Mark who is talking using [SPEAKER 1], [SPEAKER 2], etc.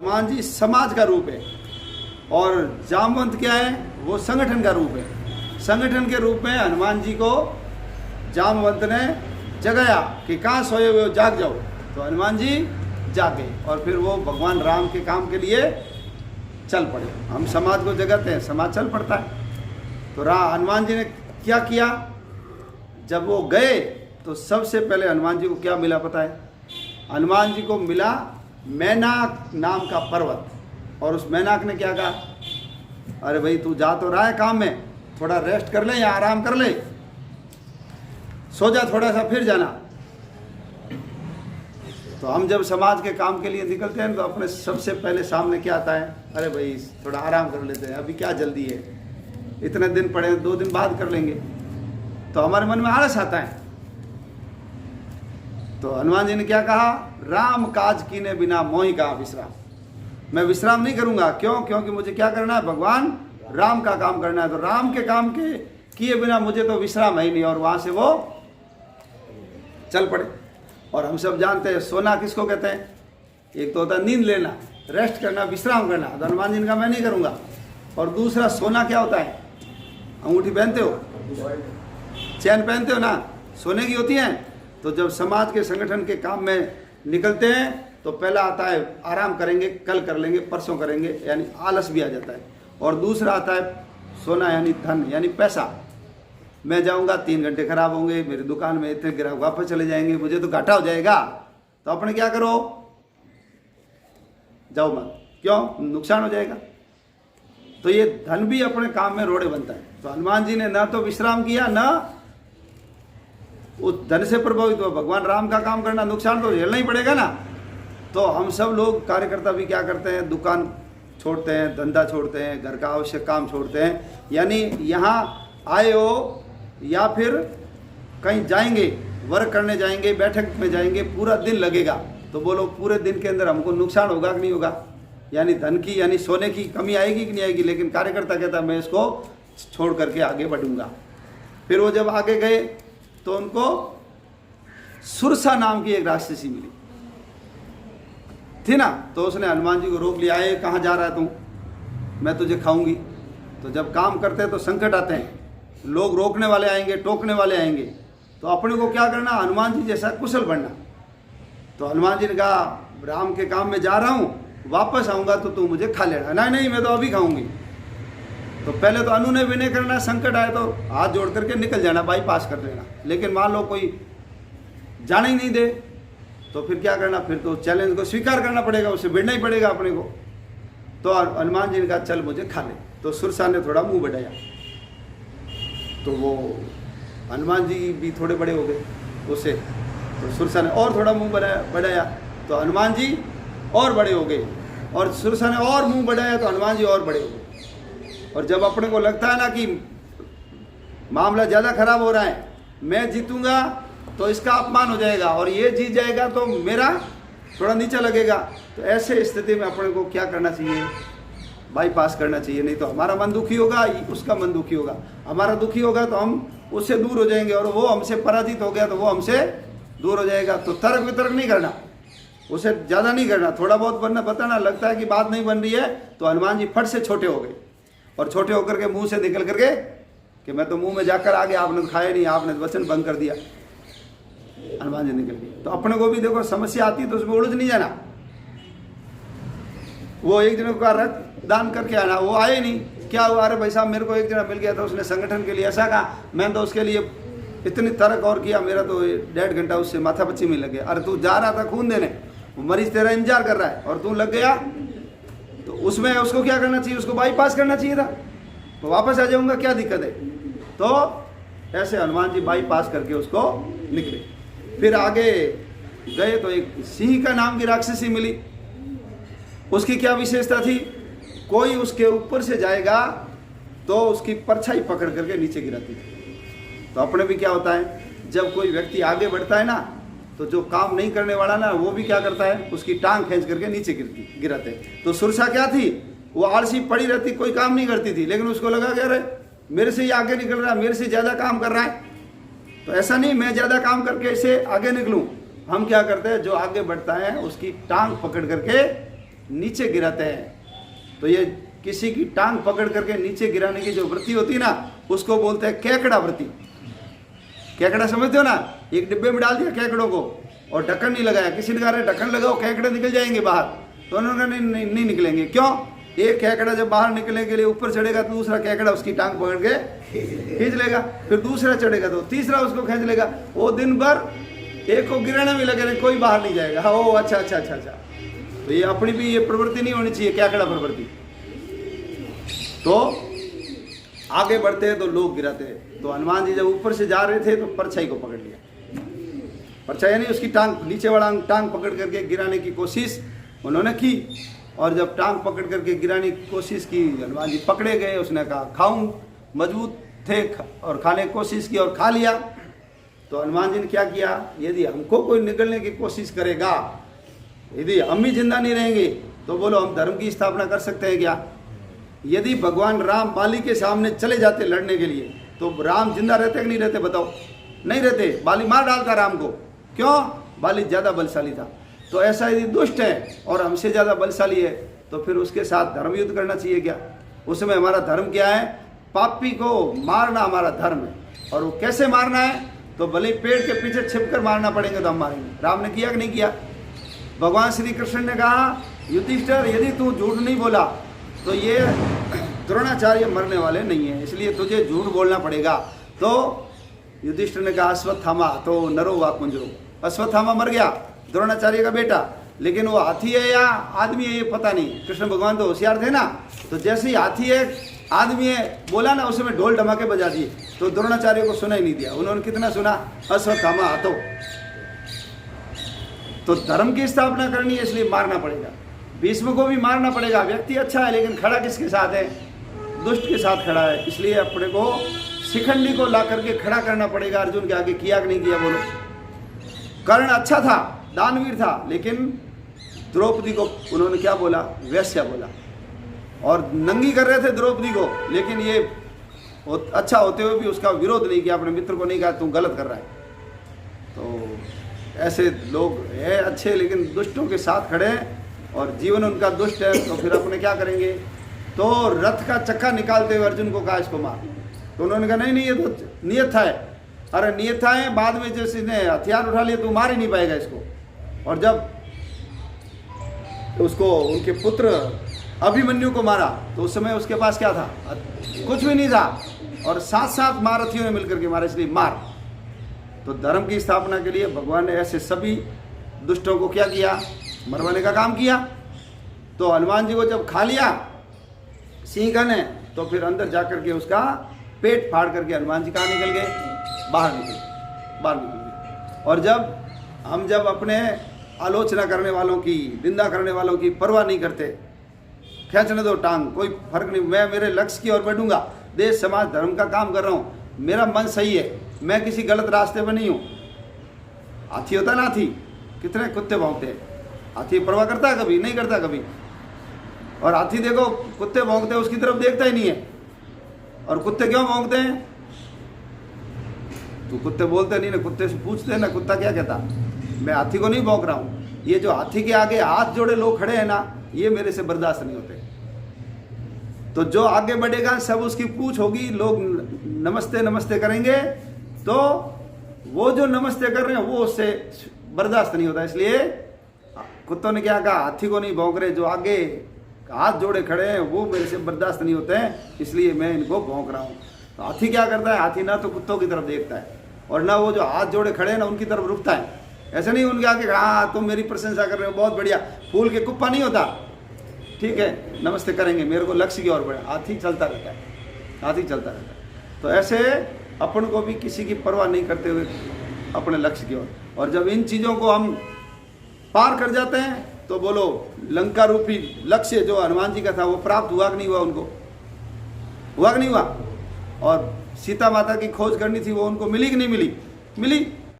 [SPEAKER 1] हनुमान जी समाज का रूप है और जामवंत क्या है, वो संगठन का रूप है। संगठन के रूप में हनुमान जी को जामवंत ने जगाया कि कहाँ सोए हुए हो, जाग जाओ। तो हनुमान जी जागे और फिर वो भगवान राम के काम के लिए चल पड़े। हम समाज को जगाते हैं, समाज चल पड़ता है। तो हनुमान जी ने क्या किया, जब वो गए तो सबसे पहले हनुमान जी को क्या मिला पता है? हनुमान जी को मिला मैनाक नाम का पर्वत। और उस मैनाक ने क्या कहा, अरे भाई तू जा तो रहा है काम में, थोड़ा रेस्ट कर ले या आराम कर ले, सो जा थोड़ा सा फिर जाना। तो हम जब समाज के काम के लिए निकलते हैं तो अपने सबसे पहले सामने क्या आता है, अरे भाई थोड़ा आराम कर लेते हैं, अभी क्या जल्दी है, इतने दिन पड़े, 2 दिन बाद कर लेंगे। तो हमारे मन में आलस आता है। तो हनुमान जी ने क्या कहा, राम काज कीने बिना मोहि कहा विश्राम। मैं विश्राम नहीं करूंगा, क्यों? क्योंकि मुझे क्या करना है, भगवान राम का काम करना है। तो राम के काम के किए बिना मुझे तो विश्राम है ही नहीं। और वहां से वो चल पड़े। और हम सब जानते हैं सोना किसको कहते हैं, एक तो होता है नींद लेना, रेस्ट करना, विश्राम करना। तो हनुमान जी ने कहा मैं नहीं करूंगा। और दूसरा सोना क्या होता है, अंगूठी पहनते हो, चैन पहनते हो ना, सोने की होती है। तो जब समाज के संगठन के काम में निकलते हैं तो पहला आता है आराम करेंगे, कल कर लेंगे, परसों करेंगे, यानी आलस भी आ जाता है। और दूसरा आता है सोना यानी धन यानी पैसा। मैं जाऊंगा 3 घंटे खराब होंगे, मेरी दुकान में इतने ग्राहक वापस चले जाएंगे, मुझे तो घाटा हो जाएगा। तो अपने क्या करो, जाओ मत, क्यों? नुकसान हो जाएगा। तो ये धन भी अपने काम में रोड़े बनता है। तो हनुमान जी ने ना तो विश्राम किया, ना उस धन से प्रभावित हुआ। भगवान राम का काम करना, नुकसान तो झेलना ही पड़ेगा ना। तो हम सब लोग कार्यकर्ता भी क्या करते हैं, दुकान छोड़ते हैं, धंधा छोड़ते हैं, घर का आवश्यक काम छोड़ते हैं। यानी यहाँ आए हो या फिर कहीं जाएंगे, वर्क करने जाएंगे, बैठक में जाएंगे, पूरा दिन लगेगा। तो बोलो पूरे दिन के अंदर हमको नुकसान होगा कि नहीं होगा? यानी धन की यानी सोने की कमी आएगी कि नहीं आएगी? लेकिन कार्यकर्ता कहता मैं इसको छोड़ करके आगे बढ़ूंगा। फिर वो जब आगे गए तो उनको सुरसा नाम की एक राक्षसी मिली थी ना। तो उसने हनुमान जी को रोक लिया, है कहाँ जा रहा है तू, मैं तुझे खाऊंगी। तो जब काम करते हैं तो संकट आते हैं, लोग रोकने वाले आएंगे, टोकने वाले आएंगे। तो अपने को क्या करना, हनुमान जी जैसा कुशल बनना। तो हनुमान जी ने कहा राम के काम में जा रहा हूँ, वापस आऊँगा तो तू मुझे खा लेना। नहीं नहीं, मैं तो अभी खाऊंगी। तो पहले तो अनुनय विनय करना, संकट आए तो हाथ जोड़ करके निकल जाना, बाईपास कर देना। लेकिन मान लो कोई जाने ही नहीं दे तो फिर क्या करना, फिर तो चैलेंज को स्वीकार करना पड़ेगा, उससे भिड़ना ही पड़ेगा अपने को। तो हनुमान जी ने कहा चल मुझे खा ले। तो सुरसा ने थोड़ा मुंह बढ़ाया, तो वो हनुमान जी भी थोड़े बड़े हो गए उससे। तो सुरसा ने और थोड़ा मुंह बढ़ाया तो हनुमान जी और बड़े हो गए। और सुरसा ने और मुंह बढ़ाया तो हनुमान जी और बड़े हो गए। और जब अपने को लगता है ना कि मामला ज़्यादा खराब हो रहा है, मैं जीतूंगा तो इसका अपमान हो जाएगा और ये जीत जाएगा तो मेरा थोड़ा नीचा लगेगा। तो ऐसे स्थिति में अपने को क्या करना चाहिए, बाईपास करना चाहिए। नहीं तो हमारा मन दुखी होगा, उसका मन दुखी होगा। हमारा दुखी होगा तो हम उससे दूर हो जाएंगे, और वो हमसे पराजित हो गया तो वो हमसे दूर हो जाएगा। तो तर्क वितर्क नहीं करना, उसे ज़्यादा नहीं करना, थोड़ा बहुत बनना बताना। लगता है कि बात नहीं बन रही है तो हनुमान जी फट से छोटे हो गए। और छोटे होकर के मुंह से निकल करके कि मैं तो मुंह में जाकर आ गया, आपने तो खाया नहीं, आपने तो वचन भंग कर दिया। हनुमान जी निकल गए। तो अपने को भी देखो समस्या आती है तो उसमें उलझ नहीं जाना। वो एक जने को कहा रक्त दान करके आना, वो आए नहीं, क्या हुआ, अरे भाई साहब मेरे को एक जना मिल गया था, उसने संगठन के लिए ऐसा कहा, मैंने तो उसके लिए इतनी तर्क और किया, मेरा तो 1.5 घंटा उससे माथा पच्ची में लग गया। अरे तू जा रहा था खून देने, वो मरीज तेरा इंतजार कर रहा है और तू लग गया। तो उसमें उसको क्या करना चाहिए, उसको बाईपास करना चाहिए था। तो वापस आ जाऊंगा, क्या दिक्कत है। तो ऐसे हनुमान जी बाईपास करके उसको निकले। फिर आगे गए तो एक सिंह का नाम की राक्षसी मिली। उसकी क्या विशेषता थी, कोई उसके ऊपर से जाएगा तो उसकी परछाई पकड़ करके नीचे गिराती थी। तो अपने भी क्या होता है, जब कोई व्यक्ति आगे बढ़ता है ना तो जो काम नहीं करने वाला ना वो भी क्या करता है, उसकी टांग खींच करके नीचे गिराते। तो सुरसा क्या थी, वो आलसी पड़ी रहती, कोई काम नहीं करती थी। लेकिन उसको लगा कि अरे मेरे से ही आगे निकल रहा है, मेरे से ज़्यादा काम कर रहा है, तो ऐसा नहीं मैं ज़्यादा काम करके इसे आगे निकलूं। हम क्या करते हैं, जो आगे बढ़ता है उसकी टांग पकड़ करके नीचे गिराते हैं। तो ये किसी की टांग पकड़ करके नीचे गिराने की जो वृत्ति होती है ना, उसको बोलते हैं केकड़ा वृत्ति। केकड़ा समझते हो ना, एक डिब्बे में डाल दिया केकड़ों को और ढक्कन नहीं लगाया, किसी ने कहा ढक्कन लगाओ केकड़े निकल जाएंगे बाहर, तो उन्होंने कहा नहीं निकलेंगे। क्यों? एक केकड़ा जब बाहर निकलने के लिए ऊपर चढ़ेगा तो दूसरा केकड़ा उसकी टांग पकड़ के खींच लेगा, फिर दूसरा चढ़ेगा तो तीसरा उसको खींच लेगा। वो दिन भर एक को गिराने में लगे, कोई बाहर नहीं जाएगा। ओ अच्छा अच्छा अच्छा अच्छा। तो ये अपनी भी ये प्रवृत्ति नहीं होनी चाहिए, केकड़ा प्रवृत्ति। तो आगे बढ़ते हैं तो लोग गिराते हैं। तो हनुमान जी जब ऊपर से जा रहे थे तो परछाई को पकड़ लिया। परछाई यानी उसकी टांग, नीचे वाला टांग पकड़ करके गिराने की कोशिश उन्होंने की। और जब टांग पकड़ करके गिराने की कोशिश की, हनुमान जी पकड़े गए। उसने कहा खाऊं, मजबूत थे और खाने की कोशिश की और खा लिया। तो हनुमान जी ने क्या किया, यदि हमको कोई निकलने की कोशिश करेगा, यदि हम ही जिंदा नहीं रहेंगे तो बोलो हम धर्म की स्थापना कर सकते हैं क्या? यदि भगवान राम बाली के सामने चले जाते लड़ने के लिए तो राम जिंदा रहते कि नहीं रहते? बताओ, नहीं रहते। बाली मार डालता राम को। क्यों? बाली ज़्यादा बलशाली था। तो ऐसा यदि दुष्ट है और हमसे ज़्यादा बलशाली है तो फिर उसके साथ धर्म युद्ध करना चाहिए क्या? उसमें हमारा धर्म क्या है? पापी को मारना हमारा धर्म है। और वो कैसे मारना है? तो भले पेड़ के पीछे छिपकर मारना पड़ेंगे तो हम मारेंगे। राम ने किया कि नहीं किया? भगवान श्री कृष्ण ने कहा युधिष्ठिर यदि तू झूठ नहीं बोला तो ये द्रोणाचार्य मरने वाले नहीं है, इसलिए तुझे झूठ बोलना पड़ेगा। तो युधिष्ठिर ने कहा अश्वत्थामा तो नरो वा कुंजरो। अश्वत्थामा मर गया, द्रोणाचार्य का बेटा, लेकिन वो हाथी है या आदमी है ये पता नहीं। कृष्ण भगवान तो होशियार थे ना, तो जैसे ही हाथी है आदमी है बोला ना, उसमें ढोल ढमाके बजा दिए तो द्रोणाचार्य को सुना ही नहीं दिया। उन्होंने कितना सुना? अश्वत्थामा हाथों। तो धर्म की स्थापना करनी है, इसलिए मारना पड़ेगा। भीष्म को भी मारना पड़ेगा। व्यक्ति अच्छा है लेकिन खड़ा किसके साथ है? दुष्ट के साथ खड़ा है, इसलिए अपने को शिखंडी को ला करके खड़ा करना पड़ेगा। अर्जुन के आगे किया कि नहीं किया? बोलो। कर्ण अच्छा था, दानवीर था, लेकिन द्रौपदी को उन्होंने क्या बोला? वैश्या बोला। और नंगी कर रहे थे द्रौपदी को, लेकिन ये अच्छा होते हुए भी उसका विरोध नहीं किया। अपने मित्र को नहीं कहा तुम गलत कर रहा है। तो ऐसे लोग हैं अच्छे लेकिन दुष्टों के साथ खड़े हैं और जीवन उनका दुष्ट है। तो फिर अपने क्या करेंगे? तो रथ का चक्का निकालते हुए अर्जुन को कहा इसको मार। तो उन्होंने कहा नहीं ये तो नियत था है। अरे नियत था है, बाद में जैसे ने हथियार उठा लिए तो मार ही नहीं पाएगा इसको। और जब उसको उनके पुत्र अभिमन्यु को मारा तो उस समय उसके पास क्या था? कुछ भी नहीं था। और साथ साथ महारथियों ने मिलकर के मारा, इसलिए मार। तो धर्म की स्थापना के लिए भगवान ने ऐसे सभी दुष्टों को क्या किया? मरवाने का काम किया। तो हनुमान जी को जब खा लिया सिंह ने, तो फिर अंदर जाकर के उसका पेट फाड़ करके हनुमान जी कहाँ निकल गए? बाहर निकल गए। और जब अपने आलोचना करने वालों की, निंदा करने वालों की परवाह नहीं करते, खींचने दो टांग, कोई फर्क नहीं, मैं मेरे लक्ष्य की ओर बढ़ूंगा, देश समाज धर्म का काम कर रहा हूँ, मेरा मन सही है, मैं किसी गलत रास्ते पर नहीं हूँ। हाथी होता ना, हाथी कितने कुत्ते भौंकते हैं, हाथी परवाह करता है? कभी नहीं करता कभी। और हाथी देखो कुत्ते भौंकते हैं उसकी तरफ देखता ही नहीं है। और कुत्ते क्यों भौंकते हैं? तो कुत्ते बोलते नहीं ना, कुत्ते से पूछते हैं ना कुत्ता क्या कहता, मैं हाथी को नहीं भौंक रहा हूँ, ये जो हाथी के आगे हाथ जोड़े लोग खड़े हैं ना, ये मेरे से बर्दाश्त नहीं होते। तो जो आगे बढ़ेगा सब उसकी पूछ होगी, लोग नमस्ते नमस्ते करेंगे, तो वो जो नमस्ते कर रहे हैं वो उससे बर्दाश्त नहीं होता। इसलिए कुत्तों ने क्या कहा? हाथी को नहीं भौंक रहे, जो आगे हाथ जोड़े खड़े हैं वो मेरे से बर्दाश्त नहीं होते हैं, इसलिए मैं इनको भौंक रहा हूँ। तो हाथी क्या करता है? हाथी ना तो कुत्तों की तरफ देखता है और ना वो जो हाथ जोड़े खड़े हैं ना उनकी तरफ रुकता है। ऐसा नहीं उनके आगे हाँ तुम मेरी प्रशंसा कर रहे हो, बहुत बढ़िया, फूल के कुप्पा नहीं होता, ठीक है नमस्ते करेंगे, मेरे को लक्ष्य की ओर बढ़े। हाथी चलता रहता है, हाथी चलता रहता है। तो ऐसे अपन को भी किसी की परवाह नहीं करते हुए अपने लक्ष्य की ओर। और जब इन चीज़ों को हम पार कर जाते हैं तो बोलो लंका रूपी लक्ष्य जो हनुमान जी का था वो प्राप्त हुआ कि नहीं हुआ? उनको हुआ कि नहीं हुआ? और सीता माता की खोज करनी थी वो उनको मिली कि नहीं मिली? मिली।